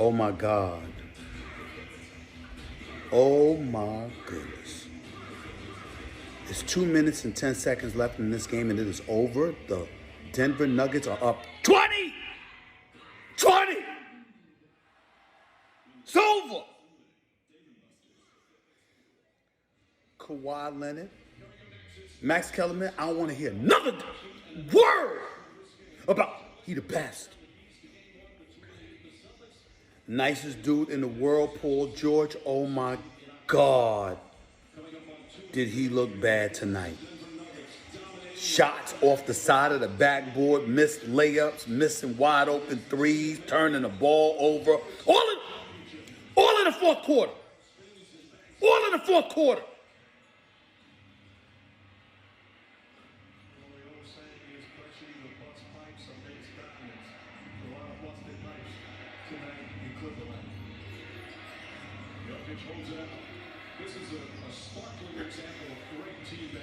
Oh my God. Oh my goodness. There's 2 minutes and 10 seconds left in this game and it is over. The Denver Nuggets are up 20! 20! It's over! Kawhi Leonard, Max Kellerman, I don't want to hear another word about he the best. Nicest dude in the world, Paul George. Oh my God. Did he look bad tonight? Shots off the side of the backboard, missed layups, missing wide open threes, turning the ball over. All in the fourth quarter. All in the fourth quarter.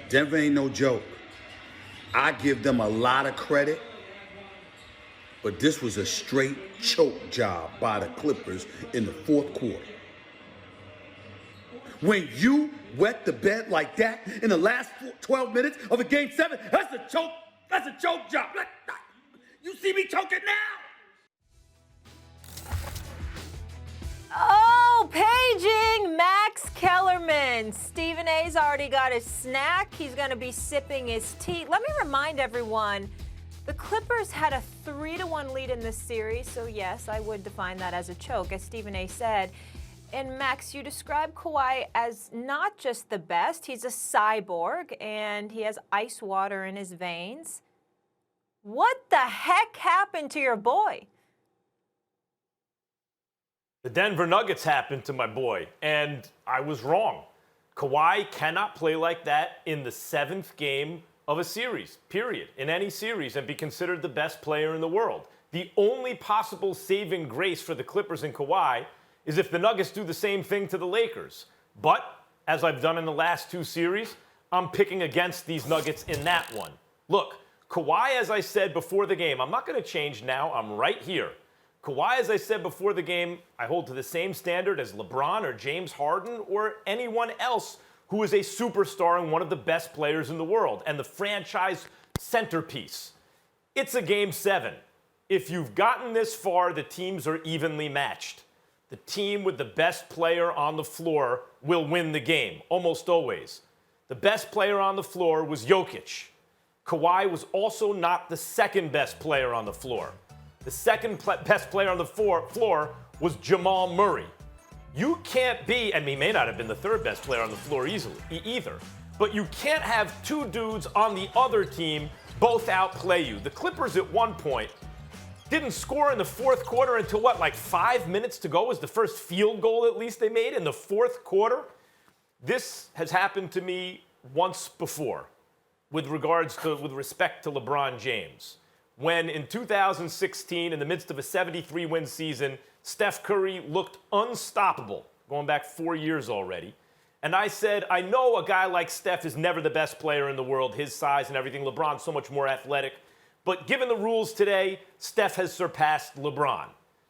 Denver ain't no joke. I give them a lot of credit, but this was a straight choke job by the Clippers in the fourth quarter. When you wet the bed like that in the last 12 minutes of a game 7, that's a choke. That's a choke job. You see me choking now? Oh, paging Max Kellerman. Stephen A's already got his snack. He's going to be sipping his tea. Let me remind everyone, the Clippers had a 3-1 lead in this series. So, yes, I would define that as a choke, as Stephen A said. And, Max, you describe Kawhi as not just the best. He's a cyborg, and he has ice water in his veins. What the heck happened to your boy? The Denver Nuggets happened to my boy, and I was wrong. Kawhi cannot play like that in the 7th game of a series, period, in any series, and be considered the best player in the world. The only possible saving grace for the Clippers and Kawhi is if the Nuggets do the same thing to the Lakers. But, as I've done in the last 2 series, I'm picking against these Nuggets in that one. Look, Kawhi, as I said before the game, I'm not going to change now. I'm right here. Kawhi, as I said before the game, I hold to the same standard as LeBron or James Harden or anyone else who is a superstar and one of the best players in the world and the franchise centerpiece. It's a game 7. If you've gotten this far, the teams are evenly matched. The team with the best player on the floor will win the game, almost always. The best player on the floor was Jokic. Kawhi was also not the second best player on the floor. The second best player on the floor was Jamal Murray. You can't be, and he may not have been the third best player on the floor either, but you can't have 2 dudes on the other team both outplay you. The Clippers at one point didn't score in the fourth quarter until like 5 minutes to go was the first field goal at least they made in the fourth quarter. This has happened to me once before with respect to LeBron James. When in 2016, in the midst of a 73-win season, Steph Curry looked unstoppable, going back 4 years already. And I said, I know a guy like Steph is never the best player in the world, his size and everything. LeBron's so much more athletic. But given the rules today, Steph has surpassed LeBron.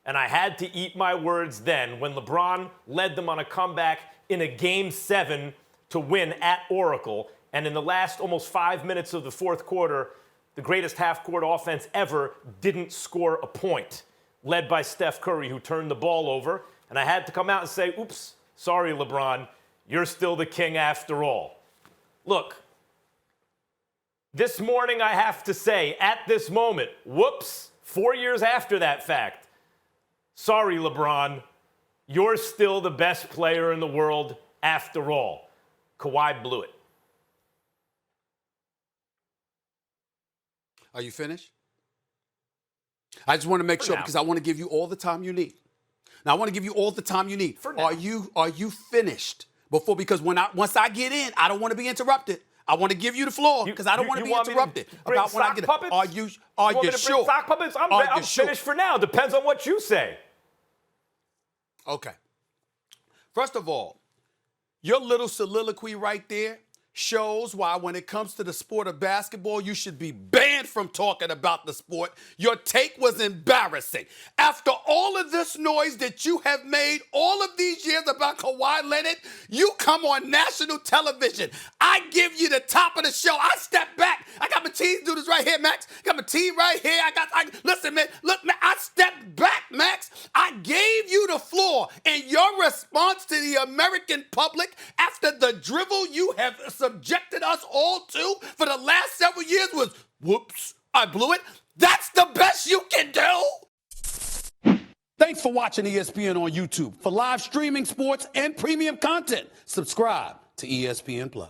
And I had to eat my words then when LeBron led them on a comeback in a Game 7 to win at Oracle. And in the last almost 5 minutes of the fourth quarter, the greatest half-court offense ever didn't score a point, led by Steph Curry, who turned the ball over. And I had to come out and say, oops, sorry, LeBron, you're still the king after all. Look, this morning I have to say, at this moment, whoops, 4 years after that fact, sorry, LeBron, you're still the best player in the world after all. Kawhi blew it. Are you finished? I just want to make sure now. because I want to give you all the time you need. Now I want to give you all the time you need. For now. Are you finished? Because once I get in, I don't want to be interrupted. I want to give you the floor because I don't want to be interrupted. About when I get puppets? Are you sure? Sock puppets? I'm finished for now. Depends on what you say. Okay. First of all, your little soliloquy right there shows why when it comes to the sport of basketball, you should be banned from talking about the sport. Your take was embarrassing. After all of this noise that you have made all of these years about Kawhi Leonard, you come on national television. I give you the top of the show. I step back. I got my team do this right here, Max. Got my team right here. Listen, man. Look, man, I stepped back, Max. I gave you the floor, and your response to the American public after the drivel you have subjected us all to for the last several years was, whoops, I blew it. That's the best you can do. Thanks for watching ESPN on YouTube. For live streaming sports and premium content, subscribe to ESPN+.